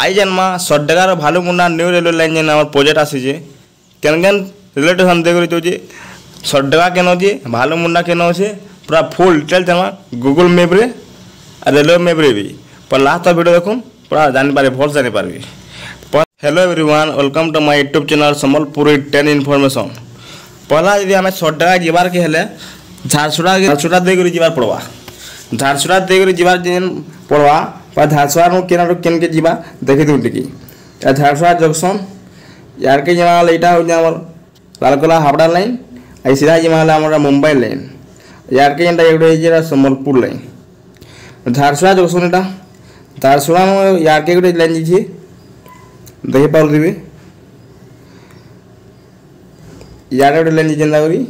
आई जन्मा सड्डेगार भालू मुंडा new railway line जेन आम प्रोजेक्ट आसी केन केन रिलेटेशन देखिए सड्डेगा केन अच्छे भालू मुंडा केन अच्छे पूरा फुल डिटेल जमा गूगल मैप रे रेलवे मैप रे भी पर लास्ट वीडियो देखो पूरा जानीपारे भल जानीपारे। Hello everyone welcome to my YouTube channel Sambalpur 10 information. पहला यदि आम सड्डेगा जीवार के हेले झारसुड़ा देकर जीवार पड़वा झारसुड़ा देकर जीवार जेन पड़वा पर झारसुड़ा केन केन के जीवा देखी दूँ टी झारसुड़ा जंक्शन यार के जमा यहाँ हूँ लालकोला हावड़ा लाइन आई सीधा जमा मुंबई लाइन यार के गोटे संबलपुर लाइन झारसुड़ा जंक्शन यहाँ झारसुड़ा यार के गोटे लाइन जी देखी पारे यार गोटे लाइन जेनता करी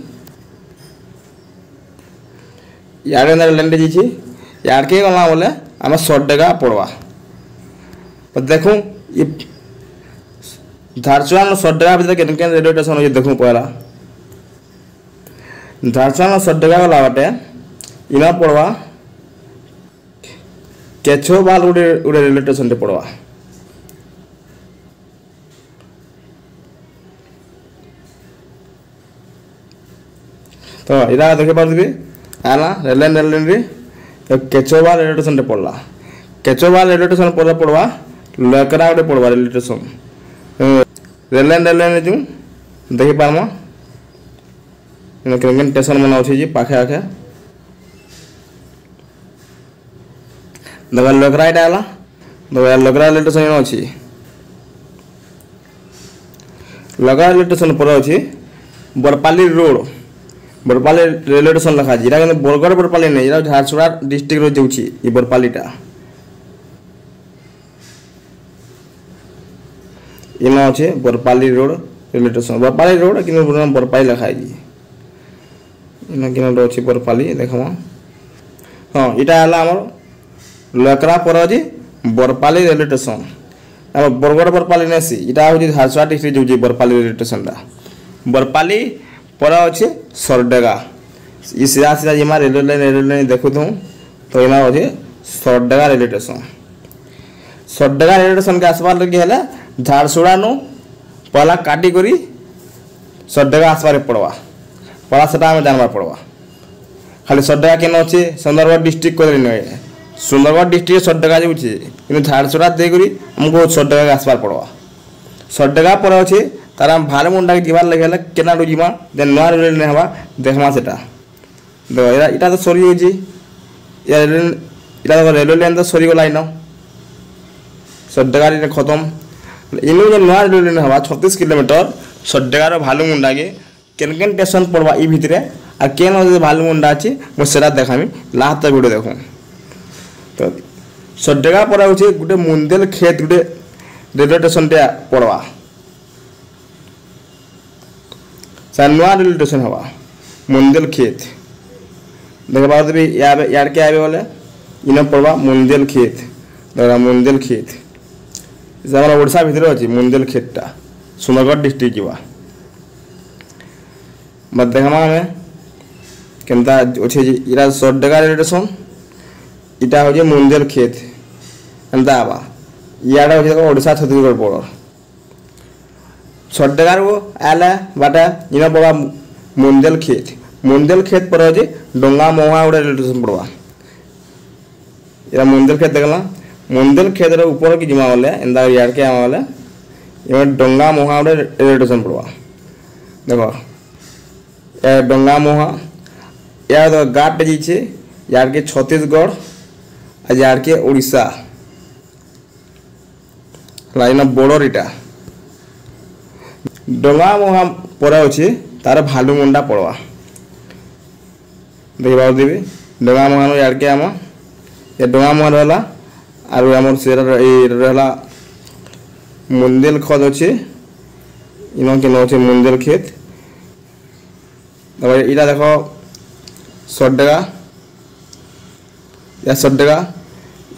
यार लाइन जी यार के गला बोले आम सड्डेगा पड़वा देखूँ ये झारसुड़ा सड्डेगा भीतर केन केन रेलवे स्टेशन अच्छे देखूँ पहला झारसुड़ा सड्डेगा गला बाटे इना पड़वा केछोबाल गोटे रेलवे स्टेशन पड़वा तो इरा देखी पारे आना रेल केचोबाल रेलवे स्टेशन पड़ला केचोबाल रेलवे स्टेशन पर पड़वा लकड़ा गोटे पड़वा रेलवे स्टेशन रेल जो देखी पार्मा केन स्टेशन मन अच्छे पाखे आखे देख लकड़ा यहाँ है लकड़ा रेलवे स्टेशन अच्छी लकड़ा रेलवे स्टेशन पर अच्छी Barpali road Barpali railway station लिखा है बरगढ़ बरपाली नहीं झारसुड़ा डिस्ट्रिक्ट रोचे ये बरपालीटा इन अच्छे Barpali road railway station Barpali road कि बरपाली लिखा है इन अच्छे बरपाली देख हाँ यहाँ आम लकड़ा पर अच्छे बरपाली रेलवे स्टेशन बरगढ़ बरपाली नहीं यहाँ हूँ झारसुड़ा डिस्ट्रिक्ट जो बरपाली रेलवे स्टेशन बरपाली पर अच्छे सड्डेगा ये सीधा सीधा जमा रेलवे लाइन देखु तो यहाँ अच्छे सड्डेगा रेलवे स्टेशन सड्डेगा रेलवे स्टेशन के आसबार लगे है झारसुड़ा नु पहला काटी करी सड्डेगा आसबार पड़वा पहला से जानवर पड़वा खाली सड्डेगा केन अच्छे सुंदरगढ़ डिस्ट्रिक्ट कह सुंदरगढ़ डिस्ट्रिक्ट सड्डेगा जो कि झारसुड़ा देकर आमको सड्डेगा के आसबार पड़वा सड्डेगा पर अच्छे तार भालू मुंडा के जीवार लगे केना जीवा जे नुआ रेल नहीं हवा देखमा से इटा तो सरी हो रेलवे लाइन तो सरीगला इन सड्डेगा खत्म इन नुआ रेलवे लाइन हवा 36 किलोमीटर सड्डेगार भालू मुंडा के केन केन स्टेशन पड़वा ई भितर आ केन भालू मुंडा अच्छी मुझे देखामी लास्ट वीडियो देखूँ तो सड्डेगा पर गोटे मुंदेल खेत गोटे रेलवे स्टेशन पड़वा नुआ रेलवे स्टेशन हवा मुंदेल खेत देख पारे यार के आए बोले इन पड़वा मुंदेल खेत मुंदेल खेत ओडिशा भितर अच्छी मुंदेल खेतटा सुंदरगढ़ डिस्ट्रिक्ट जीवा मत देखा आम केनता अच्छे इरा सड्डेगा रेलवे स्टेशन इटा हूँ मुंदेल खेत एंता आवा इे हूँ ओडिशा छत्तीसगढ़ बॉर्डर सड्डेगार को आला बाटा इन पड़ा मुंदेल खेत पर अच्छे डोंगा मोहा गोटे रेलवे स्टेशन पड़वा यहाँ मुंदेल खेत देखला मुंदेल खेत ऊपर की जिमा बोले एंदा यार के आमा बोले डोंगा मोहा गोटे रेलवे स्टेशन पड़वा देख डोंगा मोहा यार तो गाट जीचे यार के छत्तीसगढ़ और यार के उड़ीसा लाइन बॉर्डर इटा डोंगा मोहा पर अच्छे तार भालू मुंडा पड़वा देखी पारे डोंगा मोहा यार के आम ये डोंगा मोहा रहा आर आम से रहा मुंदेल खेत अच्छे इन के अच्छे मुंदेल खेत इटा देख सड्डेगा या सड्डेगा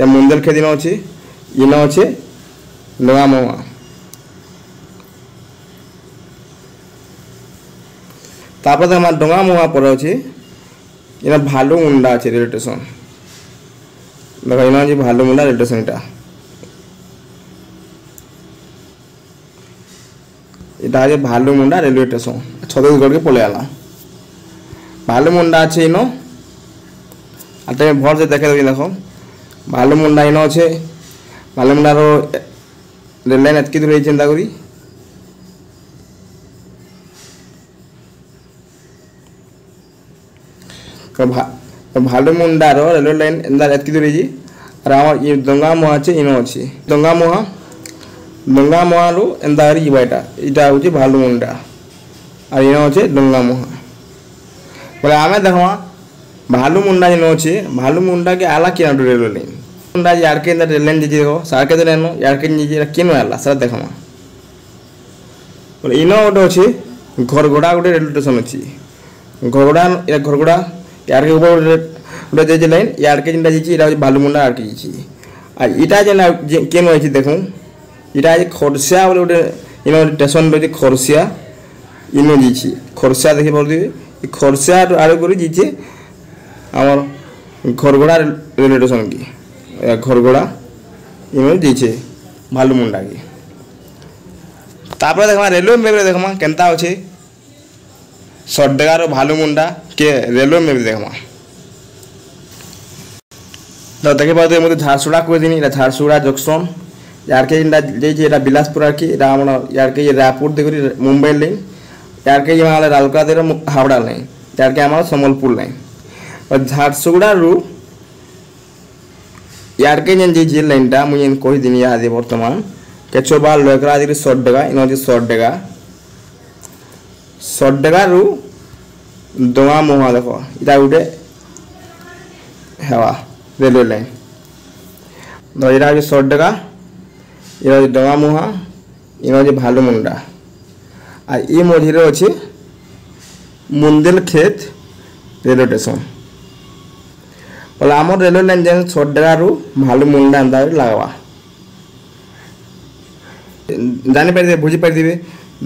या मुंदेल खेत इन अच्छे डोंगा मोहा तापर देख डोंगा मुहा पर अच्छे इन भालू मुंडा अच्छे रेलवे स्टेशन देख इन भालू मुंडा रेलवे स्टेशन এটা হচ্ছে ভালুমুন্ডা রেলওয়ে স্টেশন ছত্তিশগড় কে পলে আলাম ভালুমুন্ডা আছে ইন আর তুমি ভর से দেখে দেবি দেখো ভালুমুন্ডা ইন আছে ভালুমুন্ডার রেল লাইন এতকি দূরে চিন্তা করি ভালুমুন্ডার রেলওয়ে লাইন এতকি দূরে আর আমার দঙ্গামোহা আছে ইন আছে দঙ্গামোহারু এন্তা করি যাবা এটা হচ্ছে ভালুমুন্ডা আর ইন আছে দঙ্গামোহা বলে আমি দেখো ভালুমুন্ডা যেন আছে ভালুমুন্ডা के आला किना रेलवे लाइन मुंडा यार के अंदर रेल लाइन दीजिए देखो सार के देनो यार के दीजिए किन आला सारा देखो बोले इनो ओडो अछि घरगोड़ा गोटे रेलवे स्टेशन अछि घरगोड़ा यार के ऊपर गोटे जे लाइन यार के जिंदा जिछि इरा भालुमुंडा यार के जिछि आ इटा जेना केन अछि देखो इटा जे खरसिया बोले गोटे इनो स्टेशन रे खरसिया इनो जिछि खरसिया देखि बोलदि खरसिया आरो करी जिछि আমার ঘরগড়া রেলওয়ে স্টেশন কি ঘরগড়া ইমে দিছে ভালুমুন্ডা কি তারপরে দেখমা রেলওয়ে ম্যাপ রে দেখমা কেনতা আছে সরডগার ভালুমুন্ডা কে রেলওয়ে ম্যাপ দেখমা তো দেখে পাতে মধ্যে ঝারসুড়া কই দিনি এটা ঝারসুড়া জংশন यार के इंदा जे এটা বিলাসপুর আর কি এটা আমরা यार के রায়পুর দেখি মুম্বাই লাইন यार के আমাদের রালকা দে হাওড়া লাইন यार के আমার সম্বলপুর লাইন और झारसुगुड़ा रु यार के जे लाइनटा मुझे कही दिन याद बर्तमान केचोबा लोकरा दिरी 100 टाका इन 100 टाका रु दंगामोहा देखो इटा गोटे हेवा रेलवे लाइन तो इटा 100 टाका इटा दंगामोहा इन भालुमुंडा और ये मझे अच्छे मुंदेल खेत रेलवे स्टेशन बोले आम रेलवे लाइन जेन 100 टाका रु भालुमुंडा एंता लगवा जानी पारे बुझी पारे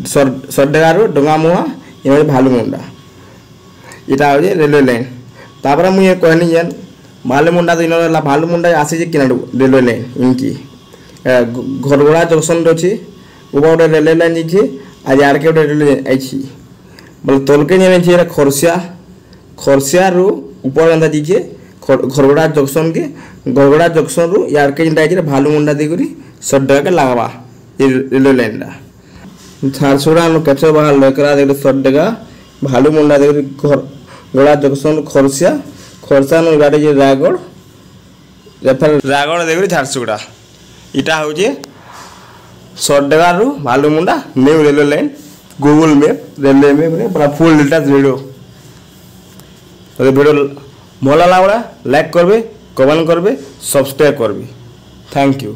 100 टाका रु डंगामोहा इन भालुमुंडा इटा हो रेलवे लाइन तापर मुझे कहनी जेन भालुमुंडा तो इन भालुमुंडा आसी कि रेलवे लाइन इनकी घरगोड़ा जंक्शन अच्छी ऊपर गोटे रेलवे लाइन जी आज यार के रेलवे आई बोले तलके जे खरसिया रु ऊपर एंता दीजिए घरगोड़ा जंक्शन के घरगोड़ा जंक्शन रु यार के जिंदा आइए भालुमुंडा देकरी 100 टाका के लगवा ये रेलवे लाइन टा झारसुगुड़ा केचो बाहर लोकरा देकरी 100 टाका भालुमुंडा देकरी घरगोड़ा जंक्शन खरसिया नु गाड़ी जे रायगढ़ देकरी झारसुगुड़ा इटा होजे 100 टाका रु Bhalumunda new railway line Google map railway map रे पूरा फुल डिटेल्स वीडियो तो वीडियो भल लगा लाइक करबे कमेंट करबे सब्सक्राइब करबे थैंक यू।